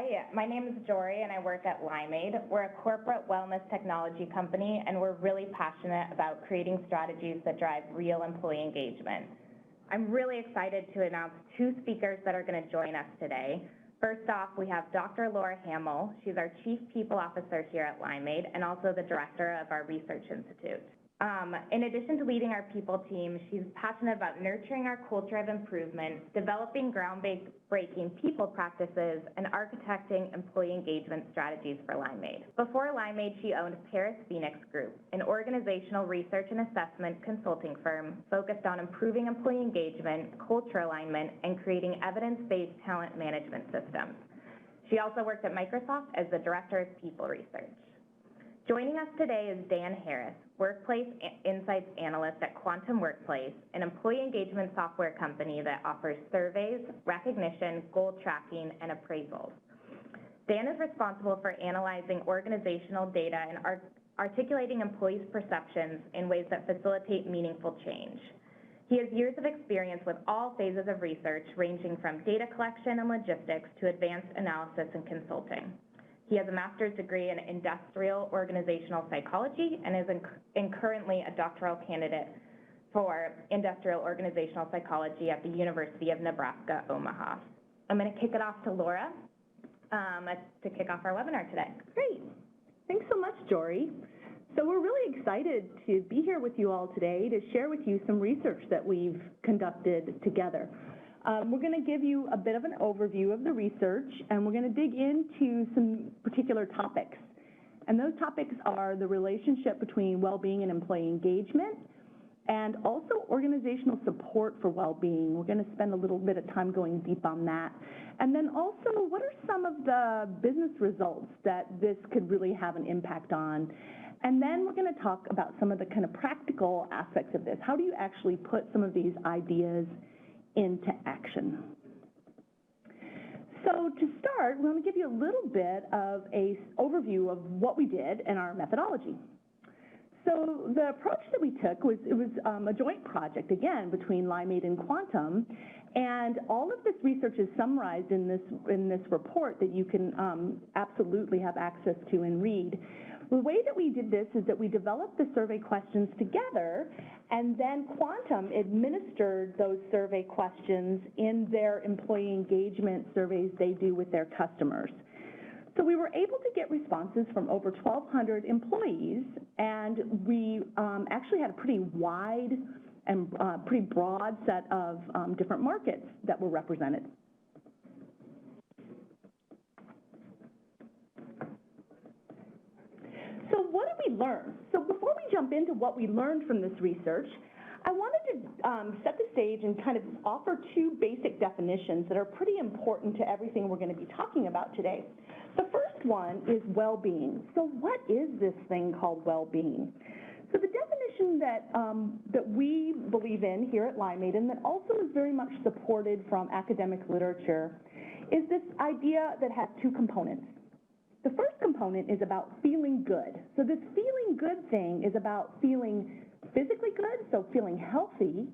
Hi, my name is Jory and I work at Limeade. We're a corporate wellness technology company and we're really passionate about creating strategies that drive real employee engagement. I'm really excited to announce two speakers that are going to join us today. First off, we have Dr. Laura Hamill. She's our Chief People Officer here at Limeade and also the Director of our Research Institute. In addition to leading our people team, she's passionate about nurturing our culture of improvement, developing groundbreaking people practices, and architecting employee engagement strategies for Limeade. Before Limeade, she owned Paris Phoenix Group, an organizational research and assessment consulting firm focused on improving employee engagement, culture alignment, and creating evidence-based talent management systems. She also worked at Microsoft as the Director of People Research. Joining us today is Dan Harris, Workplace Insights Analyst at Quantum Workplace, an employee engagement software company that offers surveys, recognition, goal tracking, and appraisals. Dan is responsible for analyzing organizational data and articulating employees' perceptions in ways that facilitate meaningful change. He has years of experience with all phases of research, ranging from data collection and logistics to advanced analysis and consulting. He has a master's degree in industrial organizational psychology and is currently a doctoral candidate for industrial organizational psychology at the University of Nebraska, Omaha. I'm going to kick it off to Laura to kick off our webinar today. Great. Thanks so much, Jory. So we're really excited to be here with you all today to share with you some research that we've conducted together. We're going to give you a bit of an overview of the research, and we're going to dig into some particular topics. And those topics are the relationship between well-being and employee engagement, and also organizational support for well-being. We're going to spend a little bit of time going deep on that. And then also, what are some of the business results that this could really have an impact on? And then we're going to talk about some of the kind of practical aspects of this. How do you actually put some of these ideas into action? So to start, we're going to give you a little bit of an overview of what we did and our methodology. So the approach that we took was, it was a joint project, again, between Limeade and Quantum, and all of this research is summarized in this report that you can absolutely have access to and read. The way that we did this is that we developed the survey questions together, and then Quantum administered those survey questions in their employee engagement surveys they do with their customers. So we were able to get responses from over 1,200 employees, and we actually had a pretty wide and pretty broad set of different markets that were represented. So what did we learn? So before we jump into what we learned from this research, I wanted to set the stage and kind of offer two basic definitions that are pretty important to everything we're going to be talking about today. The first one is well-being. So what is this thing called well-being? So the definition that we believe in here at Limeade, and that also is very much supported from academic literature, is this idea that has two components. The first component is about feeling good. So this feeling good thing is about feeling physically good, so feeling healthy,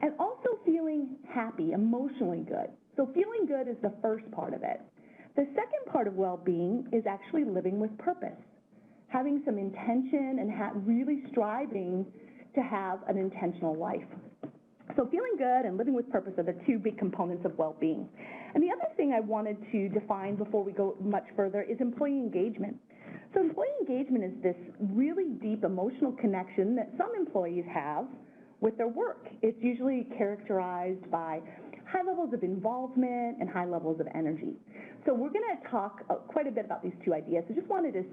and also feeling happy, emotionally good. So feeling good is the first part of it. The second part of well-being is actually living with purpose, having some intention and really striving to have an intentional life. So feeling good and living with purpose are the two big components of well-being. And the other thing I wanted to define before we go much further is employee engagement. So employee engagement is this really deep emotional connection that some employees have with their work. It's usually characterized by high levels of involvement and high levels of energy. So we're going to talk quite a bit about these two ideas. So just wanted to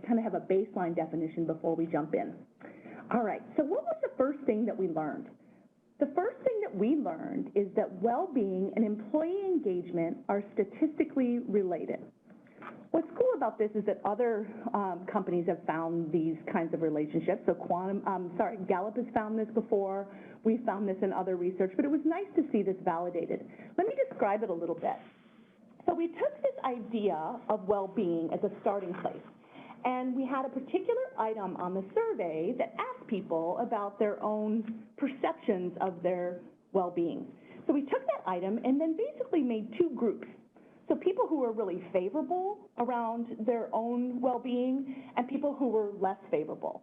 kind of have a baseline definition before we jump in. All right, so what was the first thing that we learned? The first thing that we learned is that well-being and employee engagement are statistically related. What's cool about this is that other companies have found these kinds of relationships. So Gallup has found this before. We've found this in other research, but it was nice to see this validated. Let me describe it a little bit. So we took this idea of well-being as a starting place, and we had a particular item on the survey that asked people about their own perceptions of their well-being. So we took that item and then basically made two groups. So people who were really favorable around their own well-being and people who were less favorable.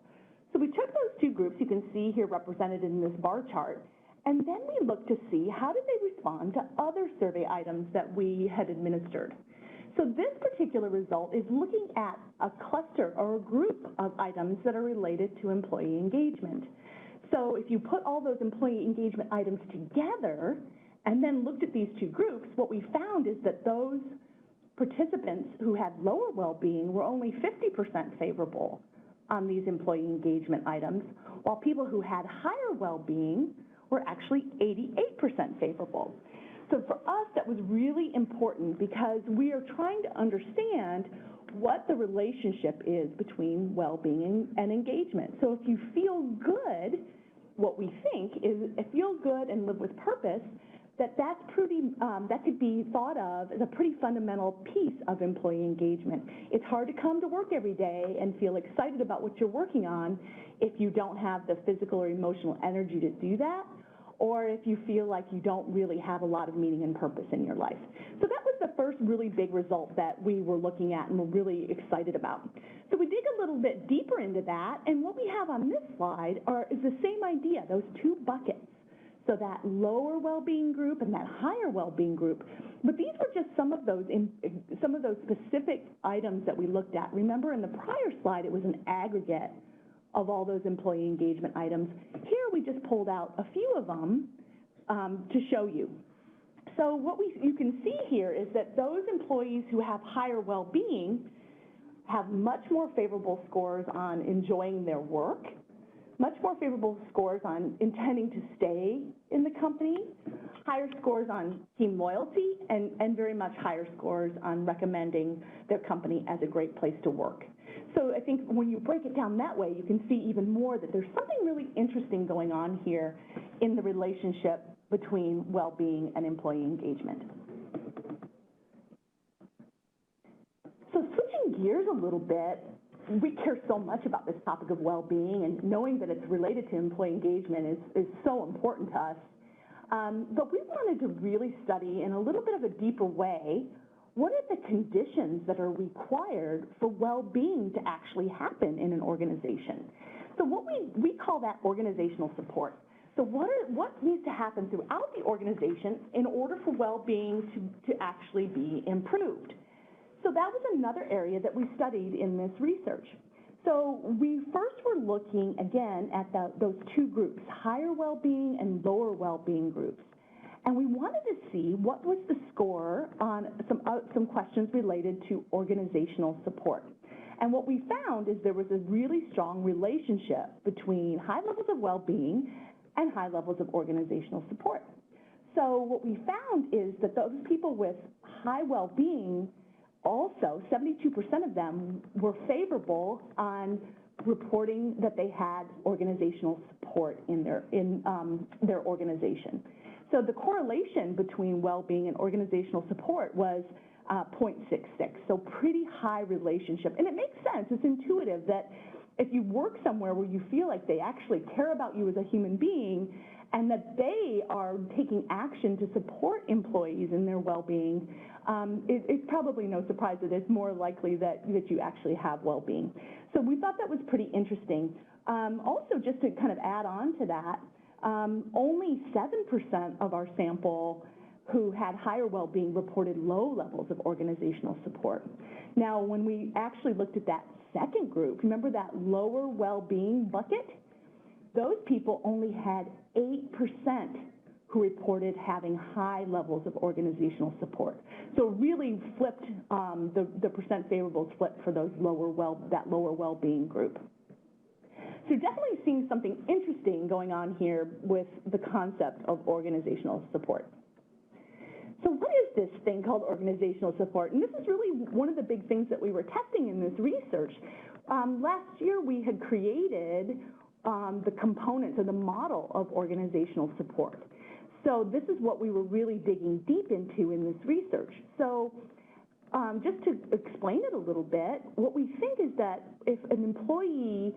So we took those two groups, you can see here represented in this bar chart, and then we looked to see how did they respond to other survey items that we had administered. So this particular result is looking at a cluster or a group of items that are related to employee engagement. So if you put all those employee engagement items together and then looked at these two groups, what we found is that those participants who had lower well-being were only 50% favorable on these employee engagement items, while people who had higher well-being were actually 88% favorable. So for us, that was really important because we are trying to understand what the relationship is between well-being and engagement. So if you feel good, what we think is if you feel good and live with purpose, that's pretty, that could be thought of as a pretty fundamental piece of employee engagement. It's hard to come to work every day and feel excited about what you're working on if you don't have the physical or emotional energy to do that, or if you feel like you don't really have a lot of meaning and purpose in your life. So that was the first really big result that we were looking at and were really excited about. So we dig a little bit deeper into that, and what we have on this slide is the same idea, those two buckets. So that lower well-being group and that higher well-being group. But these were just some of those specific items that we looked at. Remember in the prior slide, it was an aggregate of all those employee engagement items. Here we just pulled out a few of them to show you. So what you can see here is that those employees who have higher well-being have much more favorable scores on enjoying their work, much more favorable scores on intending to stay in the company, higher scores on team loyalty, and very much higher scores on recommending their company as a great place to work. So I think when you break it down that way, you can see even more that there's something really interesting going on here in the relationship between well-being and employee engagement. So switching gears a little bit, we care so much about this topic of well-being, and knowing that it's related to employee engagement is so important to us. But we wanted to really study in a little bit of a deeper way, what are the conditions that are required for well-being to actually happen in an organization? So what we call that organizational support. So what needs to happen throughout the organization in order for well-being to actually be improved? So that was another area that we studied in this research. So we first were looking, again, at those two groups, higher well-being and lower well-being groups. And we wanted to see what was the score on some questions related to organizational support. And what we found is there was a really strong relationship between high levels of well-being and high levels of organizational support. So what we found is that those people with high well-being, also 72% of them were favorable on reporting that they had organizational support in their organization. So the correlation between well-being and organizational support was 0.66, so pretty high relationship. And it makes sense, it's intuitive that if you work somewhere where you feel like they actually care about you as a human being and that they are taking action to support employees in their well-being, it's probably no surprise that it's more likely that you actually have well-being. So we thought that was pretty interesting. Also, just to kind of add on to that, only 7% of our sample who had higher well-being reported low levels of organizational support. Now, when we actually looked at that second group, remember that lower well-being bucket? Those people only had 8% who reported having high levels of organizational support. So really flipped, the percent favorables flipped for those that lower well-being group. So definitely seeing something interesting going on here with the concept of organizational support. So what is this thing called organizational support? And this is really one of the big things that we were testing in this research. Last year we had created the components or the model of organizational support. So this is what we were really digging deep into in this research. So just to explain it a little bit, what we think is that if an employee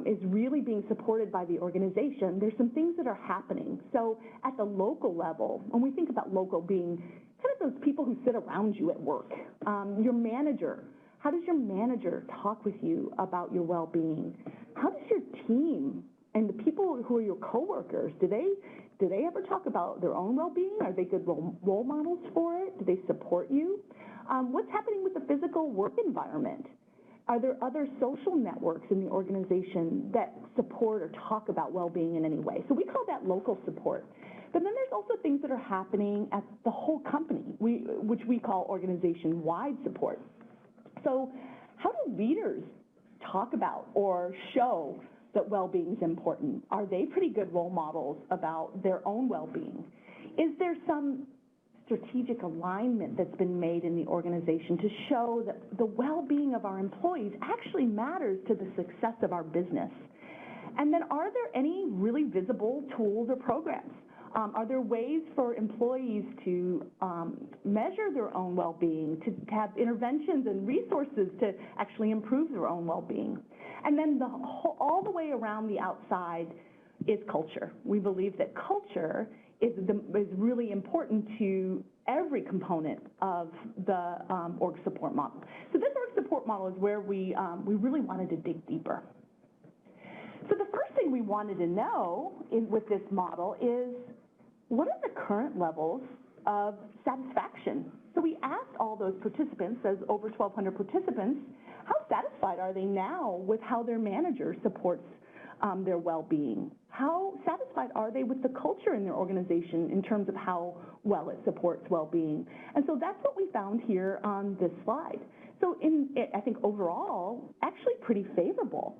is really being supported by the organization, there's some things that are happening. So at the local level, when we think about local being kind of those people who sit around you at work. Your manager, how does your manager talk with you about your well-being? How does your team and the people who are your coworkers, do they ever talk about their own well-being? Are they good role models for it? Do they support you? What's happening with the physical work environment? Are there other social networks in the organization that support or talk about well-being in any way? So we call that local support. But then there's also things that are happening at the whole company, which we call organization-wide support. So how do leaders talk about or show that well-being is important? Are they pretty good role models about their own well-being? Is there some strategic alignment that's been made in the organization to show that the well-being of our employees actually matters to the success of our business? And then are there any really visible tools or programs? Are there ways for employees to measure their own well-being, to have interventions and resources to actually improve their own well-being? And then all the way around the outside is culture. We believe that culture is really important to every component of the org support model. So this org support model is where we really wanted to dig deeper. So the first thing we wanted to know with this model is, what are the current levels of satisfaction? So we asked all those participants, those over 1,200 participants, how satisfied are they now with how their manager supports their well-being? How satisfied are they with the culture in their organization in terms of how well it supports well-being? And so that's what we found here on this slide. So I think overall, actually pretty favorable.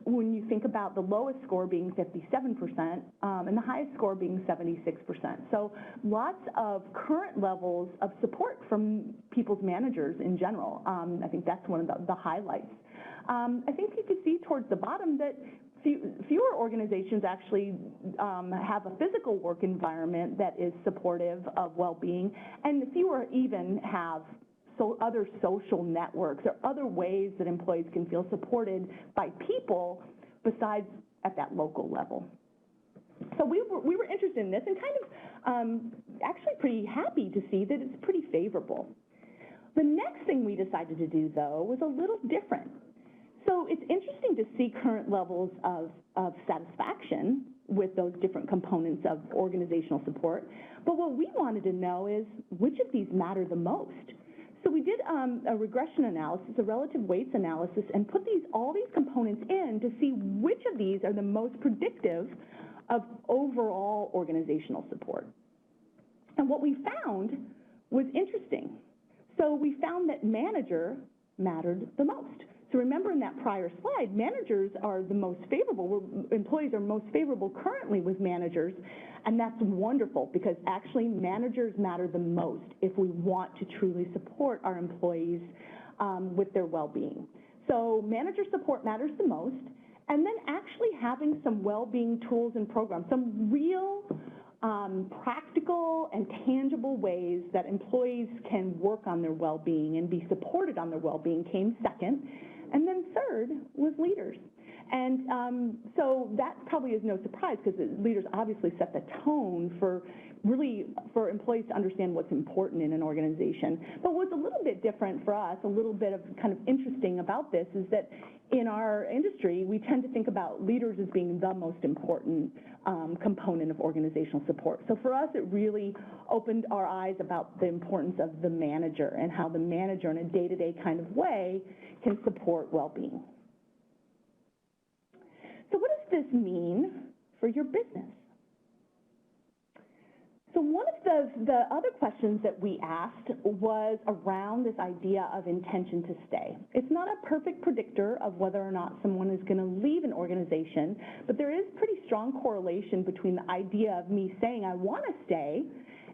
When you think about the lowest score being 57% and the highest score being 76%. So lots of current levels of support from people's managers in general. I think that's one of the highlights. I think you can see towards the bottom that fewer organizations actually have a physical work environment that is supportive of well-being, and fewer even have other social networks or other ways that employees can feel supported by people besides at that local level. So we were interested in this and kind of actually pretty happy to see that it's pretty favorable. The next thing we decided to do, though, was a little different. So it's interesting to see current levels of satisfaction with those different components of organizational support, but what we wanted to know is which of these matter the most. So we did a regression analysis, a relative weights analysis, and put all these components in to see which of these are the most predictive of overall organizational support. And what we found was interesting. So we found that manager mattered the most. So remember in that prior slide, managers are the most favorable. Employees are most favorable currently with managers, and that's wonderful because actually managers matter the most if we want to truly support our employees with their well-being. So manager support matters the most, and then actually having some well-being tools and programs, some real practical and tangible ways that employees can work on their well-being and be supported on their well-being came second. And then third was leaders. And so that probably is no surprise because leaders obviously set the tone for employees to understand what's important in an organization. But what's a little bit different for us, a little bit of kind of interesting about this is that in our industry, we tend to think about leaders as being the most important component of organizational support. So for us, it really opened our eyes about the importance of the manager and how the manager in a day-to-day kind of way can support well-being. So what does this mean for your business? So one of the other questions that we asked was around this idea of intention to stay. It's not a perfect predictor of whether or not someone is going to leave an organization, but there is pretty strong correlation between the idea of me saying I want to stay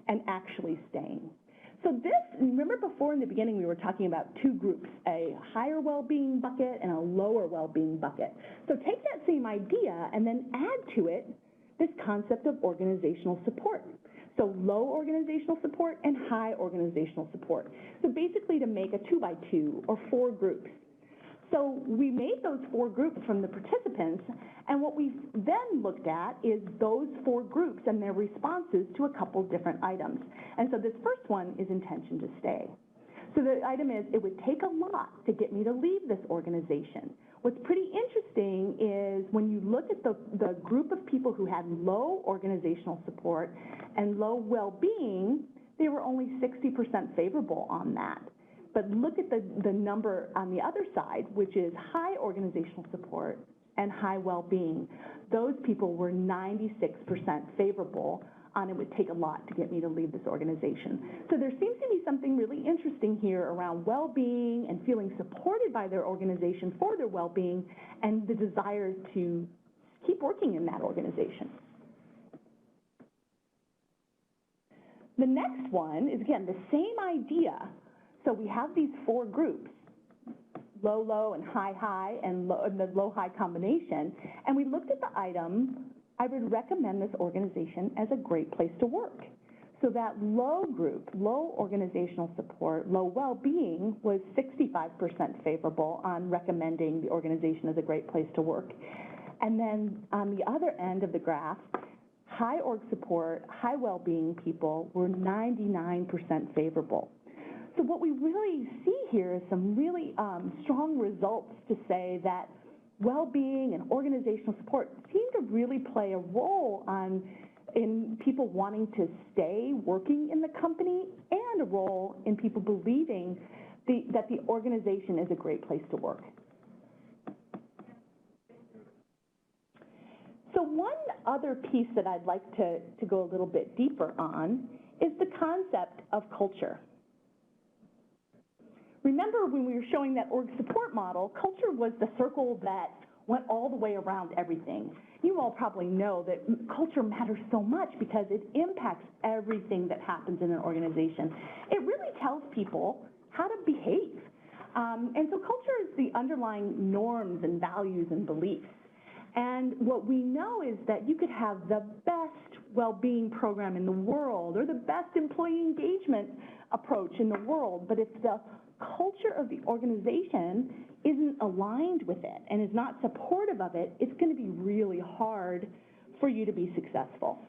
and actually staying. So remember before in the beginning we were talking about two groups, a higher well-being bucket and a lower well-being bucket. So take that same idea and then add to it this concept of organizational support. So low organizational support and high organizational support. So basically to make a 2x2 or 4 groups. So we made those 4 groups from the participants, and what we then looked at is those 4 groups and their responses to a couple different items. And so this first one is intention to stay. So the item is, it would take a lot to get me to leave this organization. What's pretty interesting is when you look at the group of people who had low organizational support and low well-being, they were only 60% favorable on that. But look at the number on the other side, which is high organizational support and high well-being. Those people were 96% favorable on it would take a lot to get me to leave this organization. So there seems to be something really interesting here around well-being and feeling supported by their organization for their well-being and the desire to keep working in that organization. The next one is, again, the same idea. So we have these 4 groups, low, low, and high, high, and the low-high combination, and we looked at the item, I would recommend this organization as a great place to work. So that low group, low organizational support, low well-being was 65% favorable on recommending the organization as a great place to work. And then on the other end of the graph, high org support, high well-being people were 99% favorable. So what we really see here is some really strong results to say that well-being and organizational support seem to really play a role in people wanting to stay working in the company and a role in people believing that the organization is a great place to work. So one other piece that I'd like to go a little bit deeper on is the concept of culture. Remember when we were showing that org support model, culture was the circle that went all the way around everything. You all probably know that culture matters so much because it impacts everything that happens in an organization. It really tells people how to behave. And so culture is the underlying norms and values and beliefs. And what we know is that you could have the best well-being program in the world or the best employee engagement approach in the world, but if the culture of the organization isn't aligned with it and is not supportive of it, it's going to be really hard for you to be successful.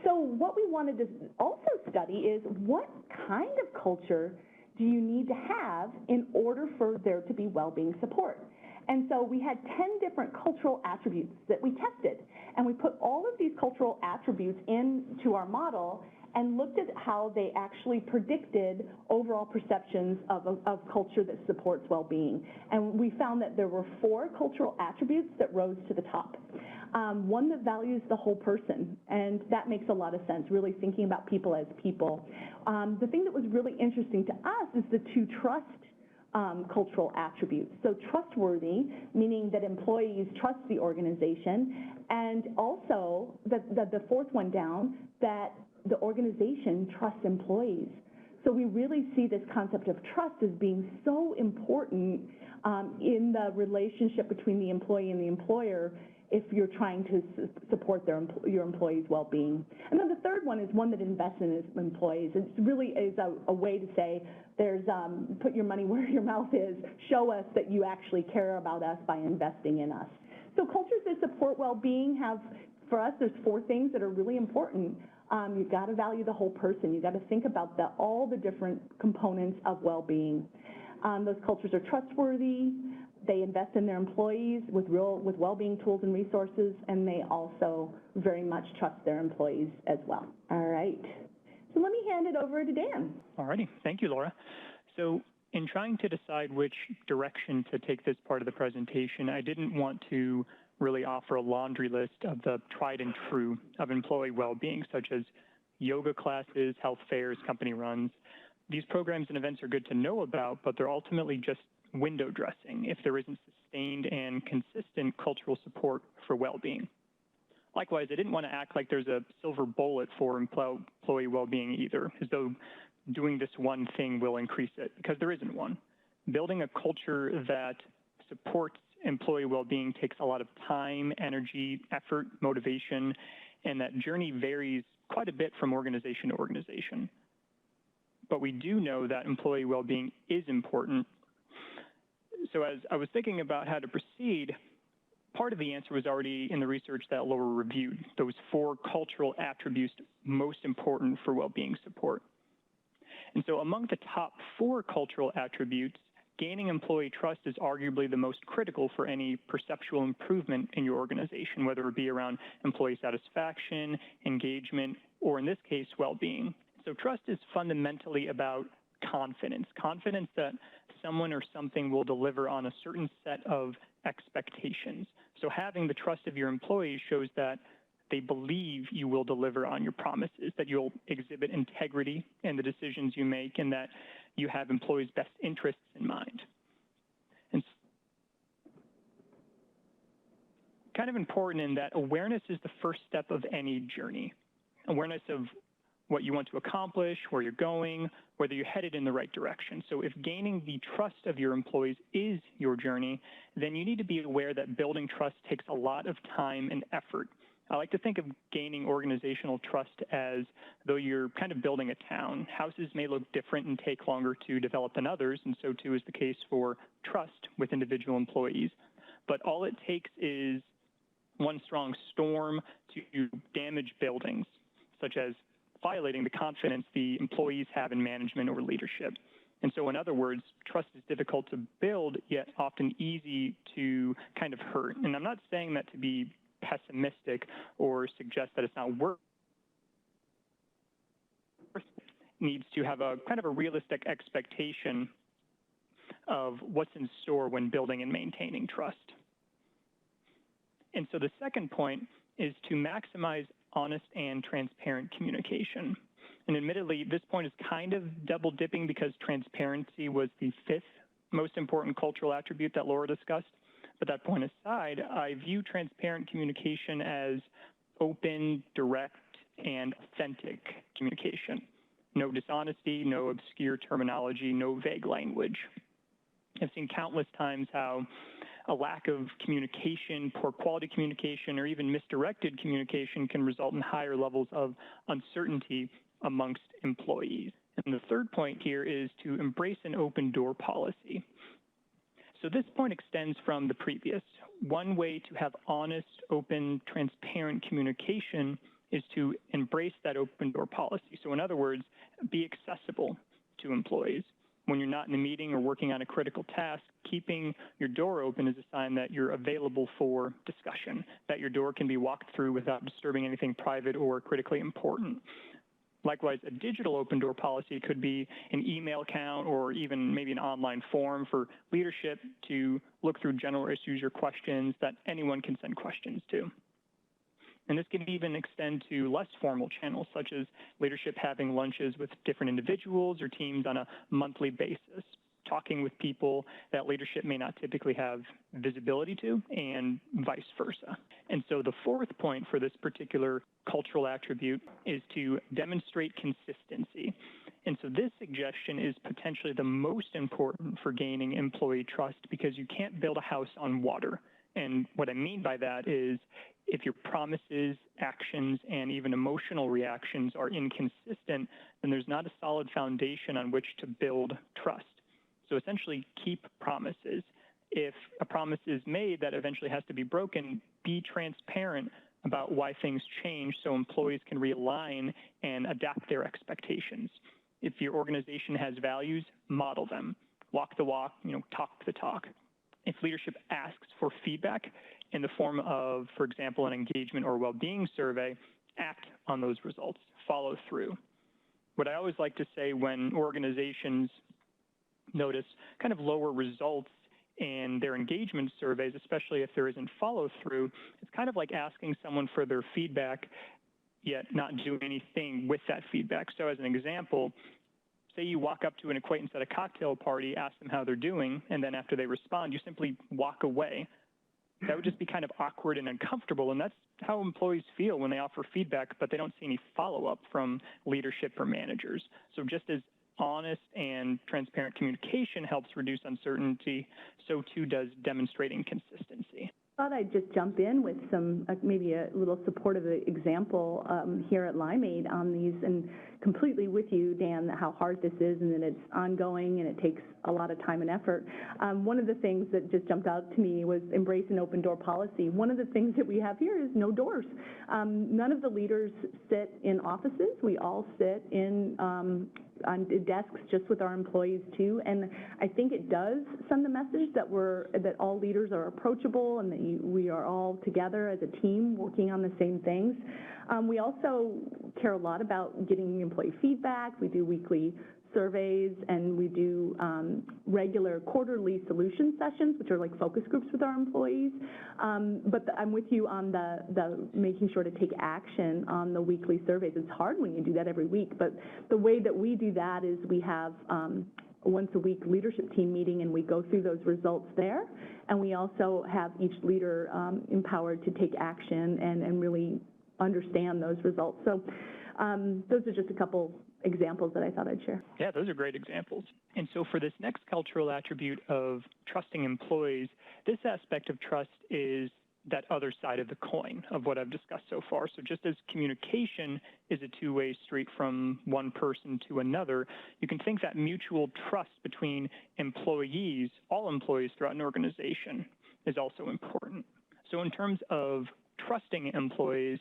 So what we wanted to also study is what kind of culture do you need to have in order for there to be well-being support? And so we had 10 different cultural attributes that we tested, and we put all of these cultural attributes into our model and looked at how they actually predicted overall perceptions of culture that supports well-being. And we found that there were 4 cultural attributes that rose to the top. One that values the whole person, and that makes a lot of sense, really thinking about people as people. The thing that was really interesting to us is the 2 trust cultural attributes. So trustworthy, meaning that employees trust the organization, and also the 4th one down, that the organization trusts employees. So we really see this concept of trust as being so important in the relationship between the employee and the employer if you're trying to support your employees' well-being. And then the 3rd one is one that invests in its employees. It really is a way to say, there's put your money where your mouth is, show us that you actually care about us by investing in us. So cultures that support well-being have, for us, there's 4 things that are really important. You've got to value the whole person. You've got to think about all the different components of well-being. Those cultures are trustworthy. They invest in their employees with well-being tools and resources, and they also very much trust their employees as well. All right. So let me hand it over to Dan. All righty. Thank you, Laura. So in trying to decide which direction to take this part of the presentation, I didn't want to really offer a laundry list of the tried and true of employee well-being, such as yoga classes, health fairs, company runs. These programs and events are good to know about, but they're ultimately just window dressing if there isn't sustained and consistent cultural support for well-being. Likewise, I didn't want to act like there's a silver bullet for employee well-being either, as though doing this one thing will increase it, because there isn't one. Building a culture that supports employee well-being takes a lot of time, energy, effort, motivation, and that journey varies quite a bit from organization to organization. but we do know that employee well-being is important. So as I was thinking about how to proceed, part of the answer was already in the research that Laura reviewed, those 4 cultural attributes most important for well-being support. And so among the top 4 cultural attributes, gaining employee trust is arguably the most critical for any perceptual improvement in your organization, whether it be around employee satisfaction, engagement, or in this case, well-being. So trust is fundamentally about confidence that someone or something will deliver on a certain set of expectations. So having the trust of your employees shows that they believe you will deliver on your promises, that you'll exhibit integrity in the decisions you make, and that you have employees' best interests in mind. And kind of important in that awareness is the first step of any journey. Awareness of what you want to accomplish, where you're going, whether you're headed in the right direction. So if gaining the trust of your employees is your journey, then you need to be aware that building trust takes a lot of time and effort. I like to think of gaining organizational trust as though you're kind of building a town. Houses may look different and take longer to develop than others, and so too is the case for trust with individual employees. But all it takes is one strong storm to damage buildings, such as violating the confidence the employees have in management or leadership. And so in other words, trust is difficult to build, yet often easy to kind of hurt. And I'm not saying that to be pessimistic or suggest that it's not worth. Needs to have a kind of a realistic expectation of what's in store when building and maintaining trust. And so the second point is to maximize honest and transparent communication. And admittedly, this point is kind of double dipping because transparency was the 5th most important cultural attribute that Laura discussed. But that point aside, I view transparent communication as open, direct, and authentic communication. No dishonesty, no obscure terminology, no vague language. I've seen countless times how a lack of communication, poor quality communication, or even misdirected communication can result in higher levels of uncertainty amongst employees. And the third point here is to embrace an open door policy. So this point extends from the previous. One way to have honest, open, transparent communication is to embrace that open door policy. So in other words, be accessible to employees. When you're not in a meeting or working on a critical task, keeping your door open is a sign that you're available for discussion, that your door can be walked through without disturbing anything private or critically important. Likewise, a digital open door policy could be an email account or even maybe an online form for leadership to look through general issues or questions that anyone can send questions to. And this can even extend to less formal channels, such as leadership having lunches with different individuals or teams on a monthly basis, talking with people that leadership may not typically have visibility to, and vice versa. And so the fourth point for this particular cultural attribute is to demonstrate consistency. And so this suggestion is potentially the most important for gaining employee trust because you can't build a house on water. And what I mean by that is if your promises, actions, and even emotional reactions are inconsistent, then there's not a solid foundation on which to build trust. So essentially, keep promises. If a promise is made that eventually has to be broken, be transparent about why things change so employees can realign and adapt their expectations. If your organization has values, model them. Walk the walk, talk the talk. If leadership asks for feedback in the form of, for example, an engagement or well-being survey, act on those results, follow through. What I always like to say when organizations notice kind of lower results in their engagement surveys, especially if there isn't follow-through, it's kind of like asking someone for their feedback, yet not do anything with that feedback. So as an example, say you walk up to an acquaintance at a cocktail party, ask them how they're doing, and then after they respond, you simply walk away. That would just be kind of awkward and uncomfortable, and that's how employees feel when they offer feedback, but they don't see any follow-up from leadership or managers. So just as honest and transparent communication helps reduce uncertainty, so too does demonstrating consistency. I thought I'd just jump in with some, maybe a little supportive example here at Limeade on these, and completely with you, Dan, how hard this is and that it's ongoing and it takes a lot of time and effort. One of the things that just jumped out to me was embrace an open door policy. One of the things that we have here is no doors. None of the leaders sit in offices. We all sit on desks just with our employees too, and I think it does send the message that all leaders are approachable and that we are all together as a team working on the same things. We also care a lot about getting employee feedback. We do weekly surveys, and we do regular quarterly solution sessions, which are like focus groups with our employees. But I'm with you on the making sure to take action on the weekly surveys. It's hard when you do that every week, but the way that we do that is we have once a week leadership team meeting, and we go through those results there, and we also have each leader empowered to take action and really understand those results. So those are just a couple examples that I thought I'd share. Yeah, those are great examples. And so for this next cultural attribute of trusting employees, this aspect of trust is that other side of the coin of what I've discussed so far. So just as communication is a two-way street from one person to another, you can think that mutual trust between employees, all employees throughout an organization, is also important. So in terms of trusting employees,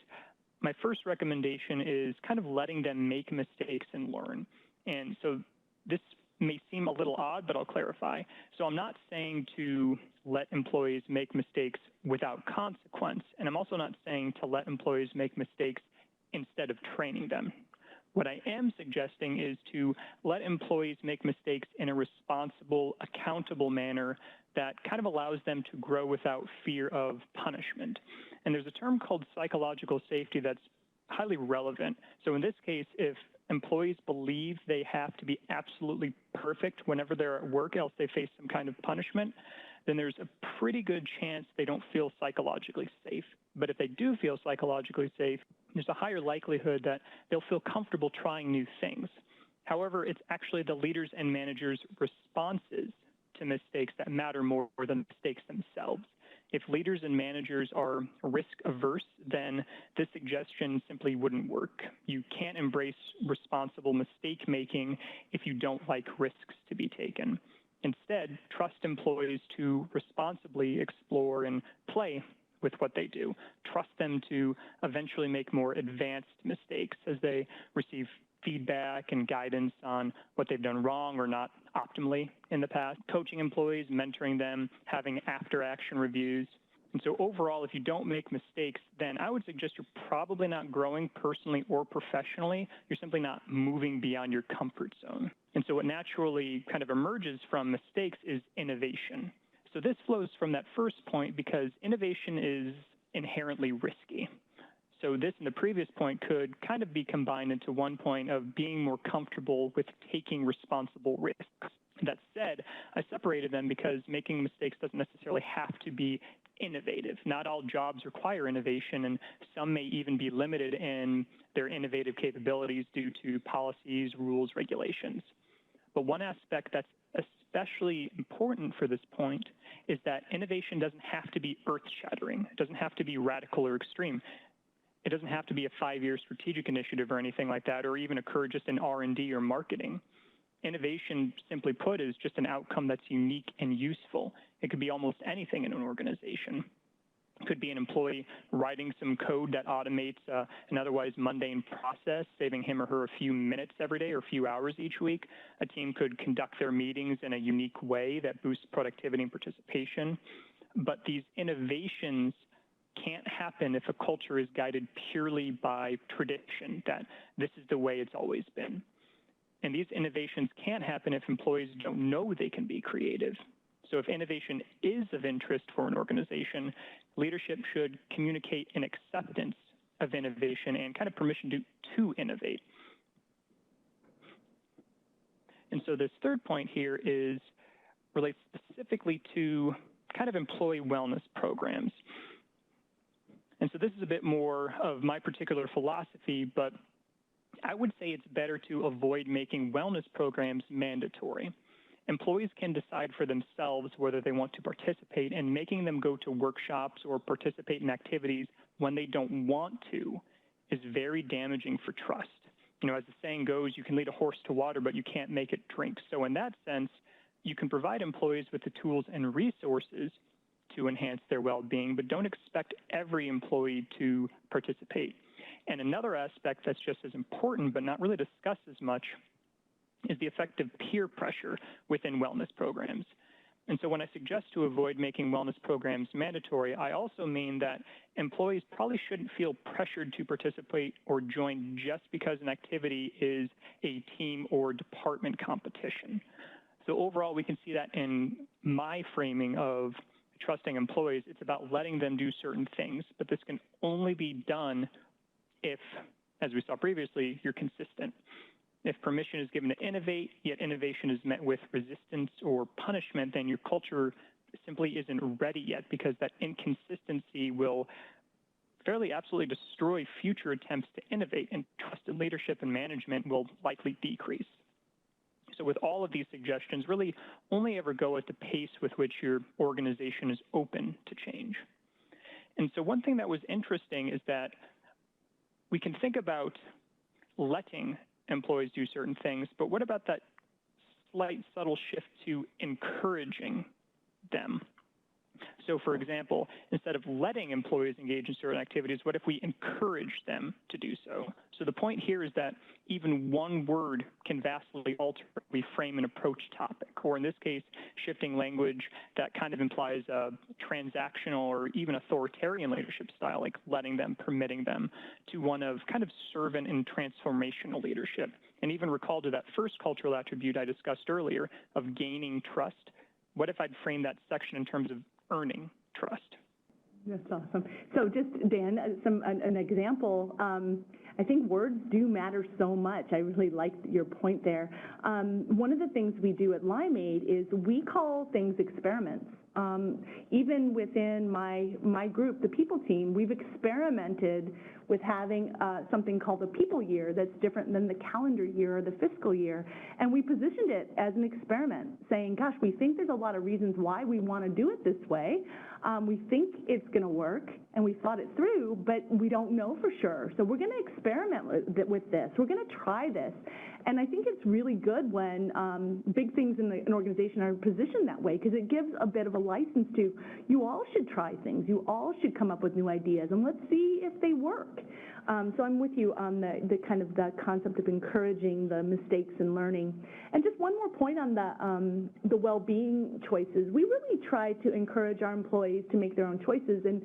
my first recommendation is kind of letting them make mistakes and learn. And so this may seem a little odd, but I'll clarify. So I'm not saying to let employees make mistakes without consequence, and I'm also not saying to let employees make mistakes instead of training them. What I am suggesting is to let employees make mistakes in a responsible, accountable manner that kind of allows them to grow without fear of punishment. And there's a term called psychological safety that's highly relevant. So in this case, if employees believe they have to be absolutely perfect whenever they're at work, else they face some kind of punishment, then there's a pretty good chance they don't feel psychologically safe. But if they do feel psychologically safe, there's a higher likelihood that they'll feel comfortable trying new things. However, it's actually the leaders and managers' responses to mistakes that matter more than mistakes themselves. If leaders and managers are risk averse, then this suggestion simply wouldn't work. You can't embrace responsible mistake making if you don't like risks to be taken. Instead, trust employees to responsibly explore and play with what they do. Trust them to eventually make more advanced mistakes as they receive feedback and guidance on what they've done wrong or not optimally in the past. Coaching employees, mentoring them, having after-action reviews. And so overall, if you don't make mistakes, then I would suggest you're probably not growing personally or professionally. You're simply not moving beyond your comfort zone. And so what naturally kind of emerges from mistakes is innovation. So this flows from that first point because innovation is inherently risky. So this and the previous point could kind of be combined into one point of being more comfortable with taking responsible risks. That said, I separated them because making mistakes doesn't necessarily have to be innovative. Not all jobs require innovation, and some may even be limited in their innovative capabilities due to policies, rules, regulations. But one aspect that's especially important for this point is that innovation doesn't have to be earth-shattering. It doesn't have to be radical or extreme. It doesn't have to be a 5-year strategic initiative or anything like that, or even occur just in R&D or marketing. Innovation, simply put, is just an outcome that's unique and useful. It could be almost anything in an organization. It could be an employee writing some code that automates an otherwise mundane process, saving him or her a few minutes every day or a few hours each week. A team could conduct their meetings in a unique way that boosts productivity and participation. But these innovations can't happen if a culture is guided purely by tradition, that this is the way it's always been. And these innovations can't happen if employees don't know they can be creative. So if innovation is of interest for an organization, leadership should communicate an acceptance of innovation and kind of permission to innovate. And so this third point here relates specifically to kind of employee wellness programs. And so this is a bit more of my particular philosophy, but I would say it's better to avoid making wellness programs mandatory. Employees can decide for themselves whether they want to participate, and making them go to workshops or participate in activities when they don't want to is very damaging for trust. You know, as the saying goes, you can lead a horse to water, but you can't make it drink. So in that sense, you can provide employees with the tools and resources to enhance their well-being, but don't expect every employee to participate. And another aspect that's just as important, but not really discussed as much, is the effect of peer pressure within wellness programs. And so when I suggest to avoid making wellness programs mandatory, I also mean that employees probably shouldn't feel pressured to participate or join just because an activity is a team or department competition. So overall, we can see that in my framing of trusting employees, it's about letting them do certain things, but this can only be done if, as we saw previously, you're consistent. If permission is given to innovate, yet innovation is met with resistance or punishment, then your culture simply isn't ready yet, because that inconsistency will fairly absolutely destroy future attempts to innovate, and trusted leadership and management will likely decrease. So with all of these suggestions, really only ever go at the pace with which your organization is open to change. And so one thing that was interesting is that we can think about letting employees do certain things, but what about that slight subtle shift to encouraging them? So for example, instead of letting employees engage in certain activities, what if we encourage them to do so? So the point here is that even one word can vastly alter how we frame an approach topic, or in this case, shifting language that kind of implies a transactional or even authoritarian leadership style, like letting them, permitting them, to one of kind of servant and transformational leadership. And even recall to that first cultural attribute I discussed earlier of gaining trust, what if I'd frame that section in terms of earning trust? That's awesome. So just, Dan, an example, I think words do matter so much. I really like your point there. One of the things we do at Limeade is we call things experiments. Even within my group, the people team, we've experimented with having something called the people year that's different than the calendar year or the fiscal year. And we positioned it as an experiment, saying, gosh, we think there's a lot of reasons why we want to do it this way. We think it's going to work, and we thought it through, but we don't know for sure. So we're going to experiment with this. We're going to try this. And I think it's really good when big things in an organization are positioned that way, because it gives a bit of a license to, you all should try things. You all should come up with new ideas, and let's see if they work. So I'm with you on the kind of the concept of encouraging the mistakes and learning. And just one more point on the well-being choices. We really try to encourage our employees to make their own choices, and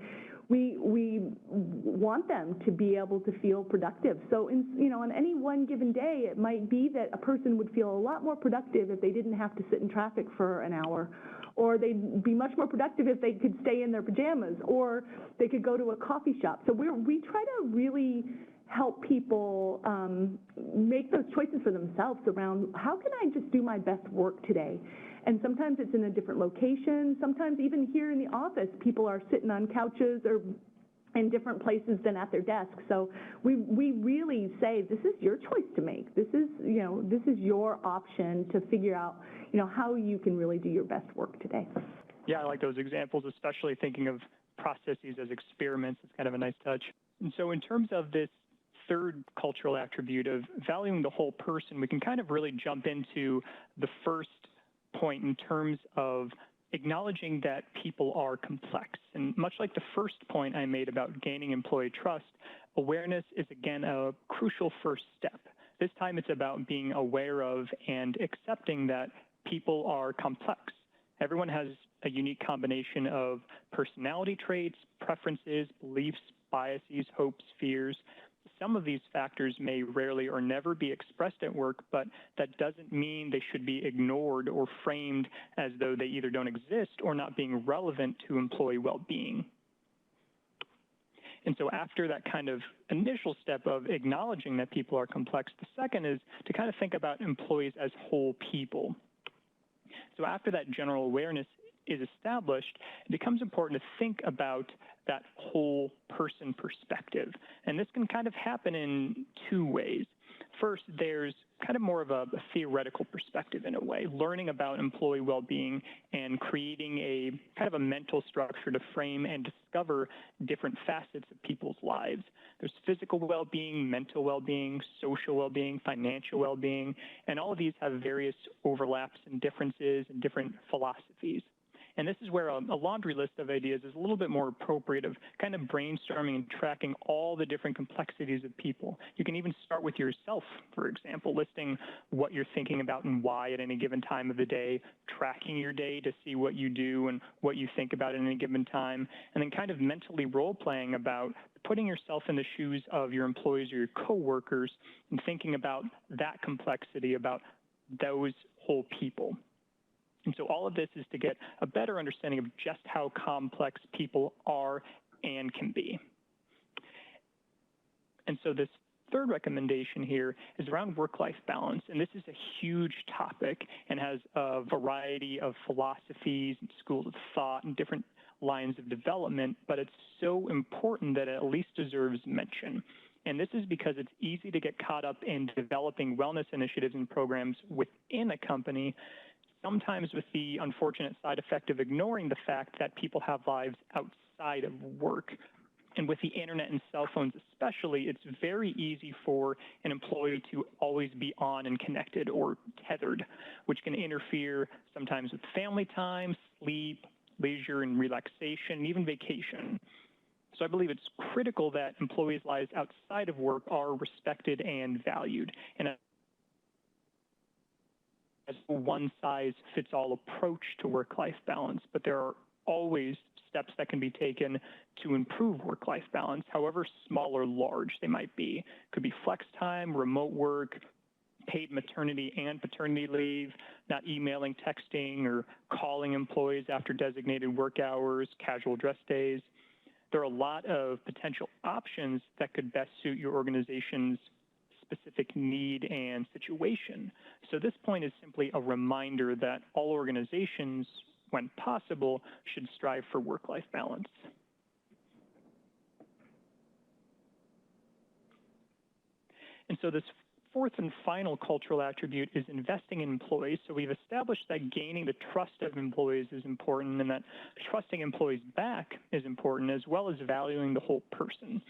we want them to be able to feel productive. So, on any one given day, it might be that a person would feel a lot more productive if they didn't have to sit in traffic for an hour, or they'd be much more productive if they could stay in their pajamas, or they could go to a coffee shop. So we try to really help people make those choices for themselves around, how can I just do my best work today? And sometimes it's in a different location. Sometimes even here in the office, people are sitting on couches or in different places than at their desk. So we really say, this is your choice to make. This is your option to figure out, how you can really do your best work today. Yeah, I like those examples, especially thinking of processes as experiments. It's kind of a nice touch. And so in terms of this third cultural attribute of valuing the whole person, we can kind of really jump into the first point in terms of acknowledging that people are complex. And much like the first point I made about gaining employee trust, awareness is, again, a crucial first step. This time it's about being aware of and accepting that people are complex. Everyone has a unique combination of personality traits, preferences, beliefs, biases, hopes, fears. Some of these factors may rarely or never be expressed at work, but that doesn't mean they should be ignored or framed as though they either don't exist or not being relevant to employee well-being. And so after that kind of initial step of acknowledging that people are complex, the second is to kind of think about employees as whole people. So after that general awareness is established, it becomes important to think about that whole person perspective. And this can kind of happen in two ways. First, there's kind of more of a theoretical perspective in a way, learning about employee well-being and creating a kind of a mental structure to frame and discover different facets of people's lives. There's physical well-being, mental well-being, social well-being, financial well-being, and all of these have various overlaps and differences and different philosophies. And this is where a laundry list of ideas is a little bit more appropriate of kind of brainstorming and tracking all the different complexities of people. You can even start with yourself, for example, listing what you're thinking about and why at any given time of the day, tracking your day to see what you do and what you think about at any given time, and then kind of mentally role-playing about putting yourself in the shoes of your employees or your coworkers and thinking about that complexity, about those whole people. And so all of this is to get a better understanding of just how complex people are and can be. And so this third recommendation here is around work-life balance. And this is a huge topic and has a variety of philosophies and schools of thought and different lines of development, but it's so important that it at least deserves mention. And this is because it's easy to get caught up in developing wellness initiatives and programs within a company, sometimes with the unfortunate side effect of ignoring the fact that people have lives outside of work. And with the internet and cell phones especially, it's very easy for an employee to always be on and connected or tethered, which can interfere sometimes with family time, sleep, leisure and relaxation, and even vacation. So I believe it's critical that employees' lives outside of work are respected and valued. And a one-size-fits-all approach to work-life balance, but there are always steps that can be taken to improve work-life balance, however small or large they might be. Could be flex time, remote work, paid maternity and paternity leave, not emailing, texting, or calling employees after designated work hours, casual dress days. There are a lot of potential options that could best suit your organization's specific need and situation. So this point is simply a reminder that all organizations, when possible, should strive for work-life balance. And so this fourth and final cultural attribute is investing in employees. So we've established that gaining the trust of employees is important and that trusting employees back is important, as well as valuing the whole person.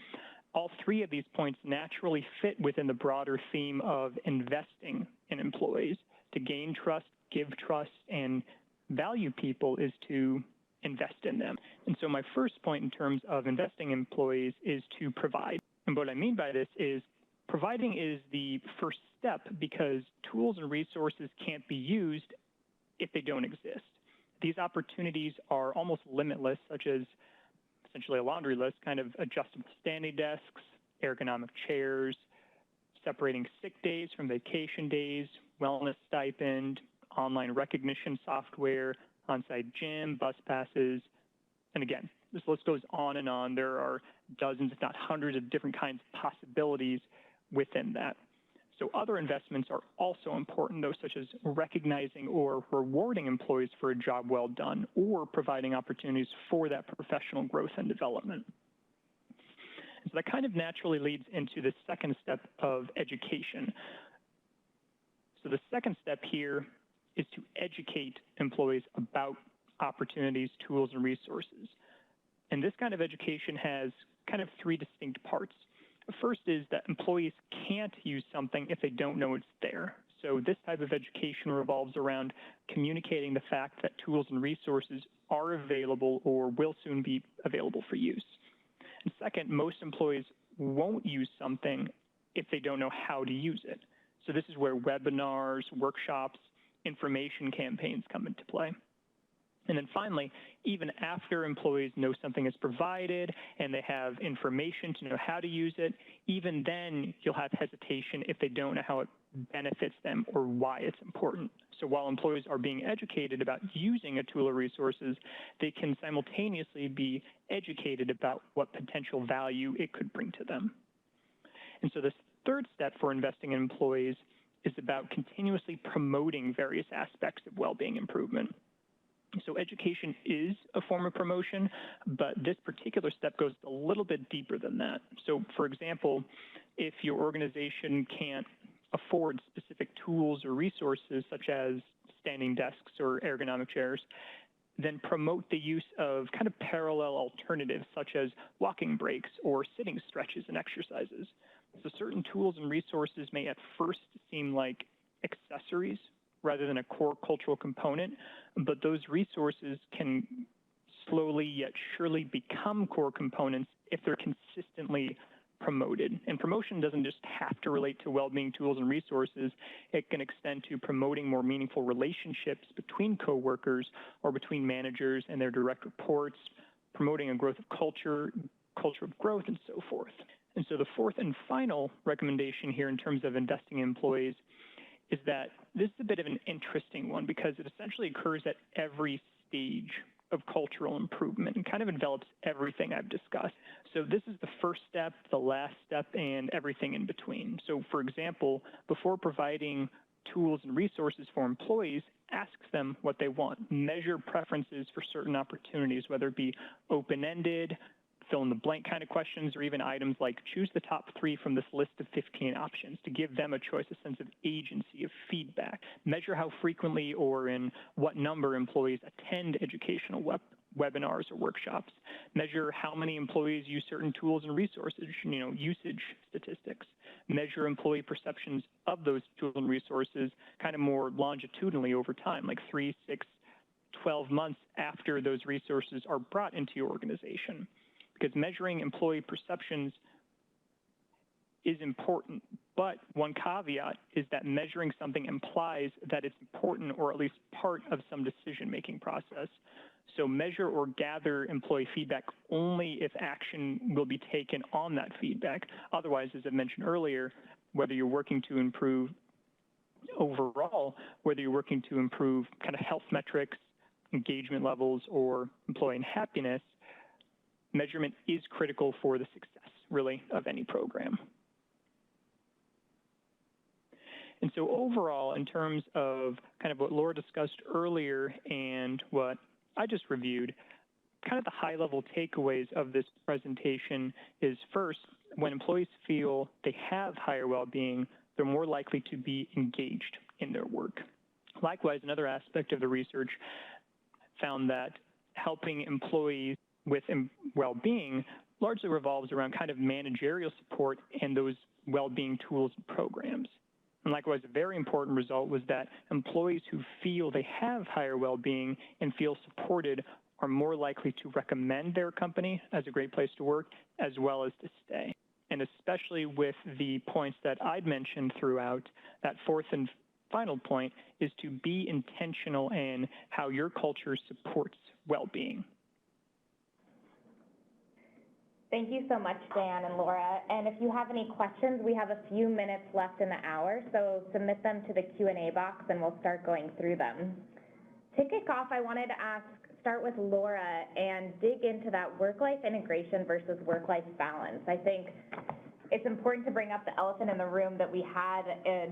All three of these points naturally fit within the broader theme of investing in employees. To gain trust, give trust, and value people is to invest in them. And so my first point in terms of investing in employees is to provide. And what I mean by this is providing is the first step because tools and resources can't be used if they don't exist. These opportunities are almost limitless, such as essentially a laundry list, kind of adjustable standing desks, ergonomic chairs, separating sick days from vacation days, wellness stipend, online recognition software, on-site gym, bus passes. And again, this list goes on and on. There are dozens, if not hundreds, of different kinds of possibilities within that. So other investments are also important, though, such as recognizing or rewarding employees for a job well done or providing opportunities for that professional growth and development. And so that kind of naturally leads into the second step of education. So the second step here is to educate employees about opportunities, tools, and resources. And this kind of education has kind of three distinct parts. First is that employees can't use something if they don't know it's there. So this type of education revolves around communicating the fact that tools and resources are available or will soon be available for use. And second, most employees won't use something if they don't know how to use it. So this is where webinars, workshops, information campaigns come into play. And then finally, even after employees know something is provided and they have information to know how to use it, even then you'll have hesitation if they don't know how it benefits them or why it's important. So while employees are being educated about using a tool or resources, they can simultaneously be educated about what potential value it could bring to them. And so this third step for investing in employees is about continuously promoting various aspects of well-being improvement. So education is a form of promotion, but this particular step goes a little bit deeper than that. So for example, if your organization can't afford specific tools or resources such as standing desks or ergonomic chairs, then promote the use of kind of parallel alternatives such as walking breaks or sitting stretches and exercises. So certain tools and resources may at first seem like accessories rather than a core cultural component, but those resources can slowly yet surely become core components if they're consistently promoted. And promotion doesn't just have to relate to well-being tools and resources. It can extend to promoting more meaningful relationships between coworkers or between managers and their direct reports, promoting a growth of culture of growth, and so forth. And so the fourth and final recommendation here in terms of investing in employees is that this is a bit of an interesting one because it essentially occurs at every stage of cultural improvement and kind of envelops everything I've discussed. So this is the first step, the last step, and everything in between. So for example, before providing tools and resources for employees, ask them what they want. Measure preferences for certain opportunities, whether it be open-ended, fill-in-the-blank kind of questions, or even items like choose the top 3 from this list of 15 options to give them a choice, a sense of agency, of feedback. Measure how frequently or in what number employees attend educational webinars or workshops. Measure how many employees use certain tools and resources, usage statistics. Measure employee perceptions of those tools and resources kind of more longitudinally over time, like 3, 6, 12 months after those resources are brought into your organization. Because measuring employee perceptions is important, but one caveat is that measuring something implies that it's important or at least part of some decision-making process. So measure or gather employee feedback only if action will be taken on that feedback. Otherwise, as I mentioned earlier, whether you're working to improve overall, whether you're working to improve kind of health metrics, engagement levels, or employee happiness, measurement is critical for the success, really, of any program. And so overall, in terms of kind of what Laura discussed earlier and what I just reviewed, kind of the high-level takeaways of this presentation is, first, when employees feel they have higher well-being, they're more likely to be engaged in their work. Likewise, another aspect of the research found that helping employees with well-being largely revolves around kind of managerial support and those well-being tools and programs. And likewise, a very important result was that employees who feel they have higher well-being and feel supported are more likely to recommend their company as a great place to work, as well as to stay. And especially with the points that I'd mentioned throughout, that fourth and final point is to be intentional in how your culture supports well-being. Thank you so much, Dan and Laura. And if you have any questions, we have a few minutes left in the hour, so submit them to the Q&A box and we'll start going through them. To kick off, I wanted to start with Laura and dig into that work-life integration versus work-life balance. I think it's important to bring up the elephant in the room that we had a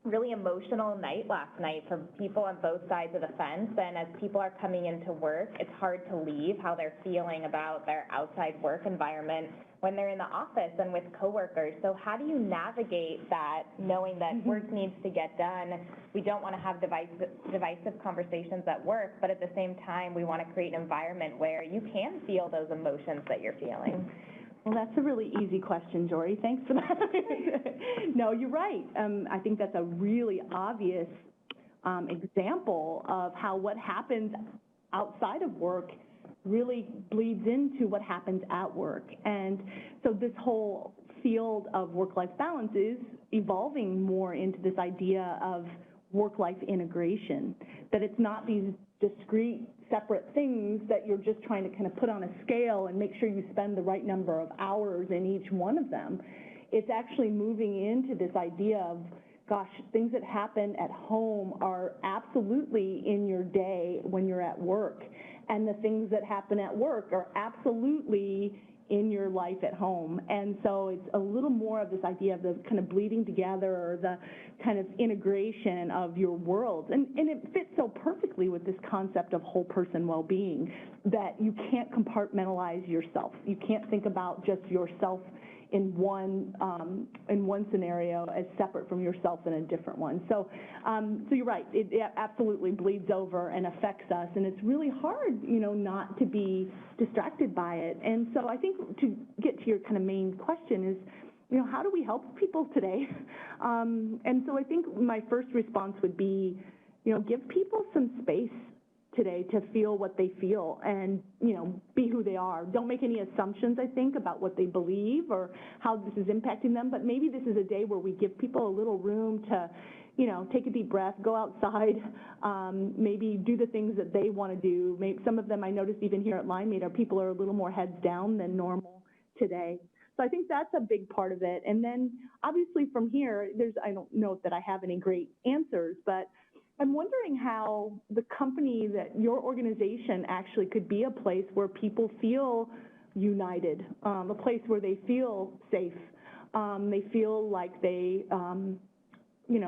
really emotional night last night for people on both sides of the fence, and as people are coming into work, it's hard to leave how they're feeling about their outside work environment when they're in the office and with coworkers. So how do you navigate that, knowing that work needs to get done? We don't want to have divisive conversations at work, but at the same time, we want to create an environment where you can feel those emotions that you're feeling. Well, that's a really easy question, Jory. Thanks for that. No, you're right. I think that's a really obvious example of how what happens outside of work really bleeds into what happens at work. And so this whole field of work-life balance is evolving more into this idea of work-life integration, that it's not these discrete, separate things that you're just trying to kind of put on a scale and make sure you spend the right number of hours in each one of them. It's actually moving into this idea of, gosh, things that happen at home are absolutely in your day when you're at work, and the things that happen at work are absolutely in your life at home. And so it's a little more of this idea of the kind of bleeding together, or the kind of integration of your worlds. And it fits so perfectly with this concept of whole person well-being, that you can't compartmentalize yourself. You can't think about just yourself in one scenario as separate from yourself in a different one. So you're right. It absolutely bleeds over and affects us, and it's really hard, not to be distracted by it. And so I think to get to your kind of main question is, how do we help people today? And so I think my first response would be, give people some space today to feel what they feel and, be who they are. Don't make any assumptions, I think, about what they believe or how this is impacting them, but maybe this is a day where we give people a little room to, take a deep breath, go outside, maybe do the things that they want to do. Maybe some of them I noticed even here at Limeade, our people are a little more heads down than normal today. So I think that's a big part of it. And then obviously from here, I don't know that I have any great answers, but I'm wondering how the company, that your organization actually could be a place where people feel united, a place where they feel safe, they feel like they,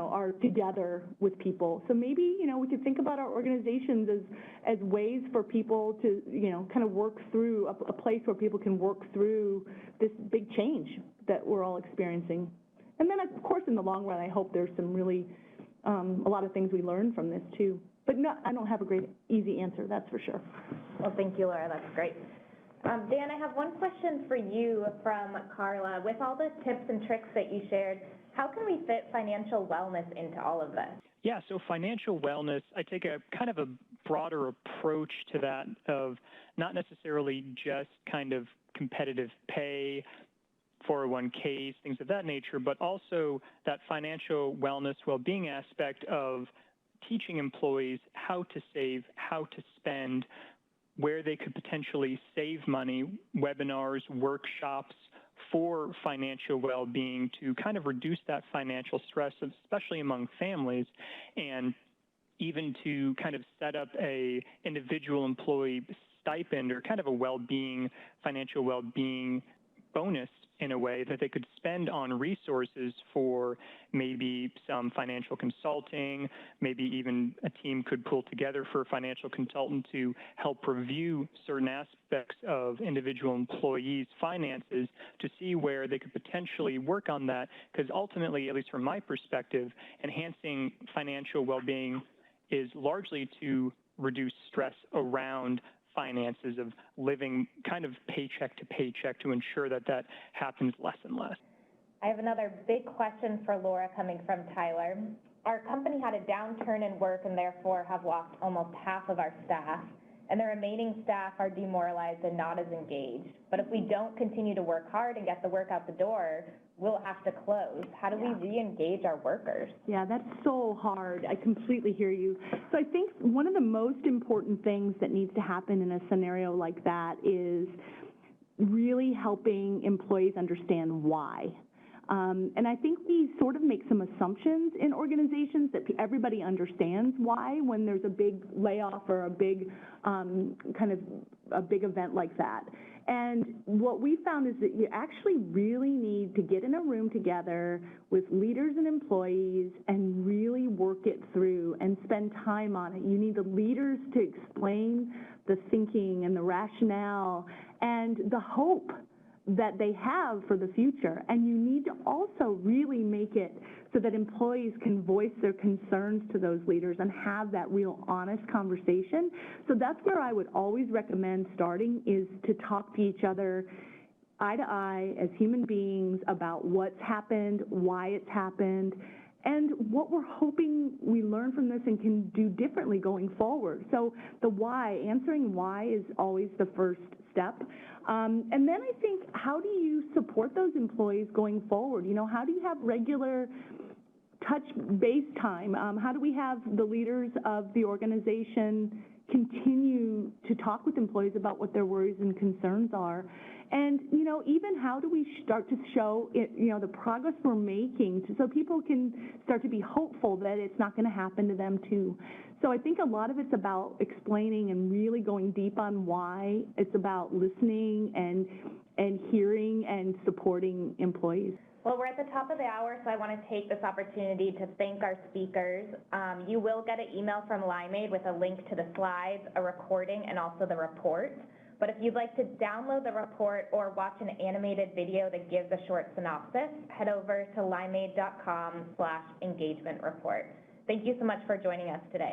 are together with people. So maybe, we could think about our organizations as ways for people to, kind of work through, a place where people can work through this big change that we're all experiencing. And then, of course, in the long run, I hope there's some really, a lot of things we learn from this, too. But I don't have a great, easy answer, that's for sure. Well, thank you, Laura. That's great. Dan, I have one question for you from Carla. With all the tips and tricks that you shared, how can we fit financial wellness into all of this? Yeah, so financial wellness, I take a kind of a broader approach to that of not necessarily just kind of competitive pay, 401ks, things of that nature, but also that financial wellness, well-being aspect of teaching employees how to save, how to spend, where they could potentially save money, webinars, workshops for financial well-being to kind of reduce that financial stress, especially among families, and even to kind of set up a individual employee stipend or kind of a well-being, financial well-being bonus in a way that they could spend on resources for maybe some financial consulting, maybe even a team could pull together for a financial consultant to help review certain aspects of individual employees' finances to see where they could potentially work on that, because ultimately, at least from my perspective, enhancing financial well-being is largely to reduce stress around finances, of living kind of paycheck to paycheck, to ensure that that happens less and less. I have another big question for Laura coming from Tyler. Our company had a downturn in work and therefore have lost almost half of our staff, and the remaining staff are demoralized and not as engaged. But if we don't continue to work hard and get the work out the door, we'll have to close. How do we re-engage our workers? Yeah, that's so hard. I completely hear you. So I think one of the most important things that needs to happen in a scenario like that is really helping employees understand why. And I think we sort of make some assumptions in organizations that everybody understands why when there's a big layoff or a big kind of a big event like that. And what we found is that you actually really need to get in a room together with leaders and employees and really work it through and spend time on it. You need the leaders to explain the thinking and the rationale and the hope that they have for the future. And you need to also really make it so that employees can voice their concerns to those leaders and have that real honest conversation. So that's where I would always recommend starting, is to talk to each other eye to eye as human beings about what's happened, why it's happened, and what we're hoping we learn from this and can do differently going forward. So the why, answering why, is always the first step. And then I think, how do you support those employees going forward? You know, how do you have regular touch base time? How do we have the leaders of the organization continue to talk with employees about what their worries and concerns are? And, you know, even how do we start to show it, you know, the progress we're making so people can start to be hopeful that it's not going to happen to them too. So I think a lot of it's about explaining and really going deep on why. It's about listening and hearing and supporting employees. Well, we're at the top of the hour, so I want to take this opportunity to thank our speakers. You will get an email from Limeade with a link to the slides, a recording, and also the report. But if you'd like to download the report or watch an animated video that gives a short synopsis, head over to limeade.com/engagement report. Thank you so much for joining us today.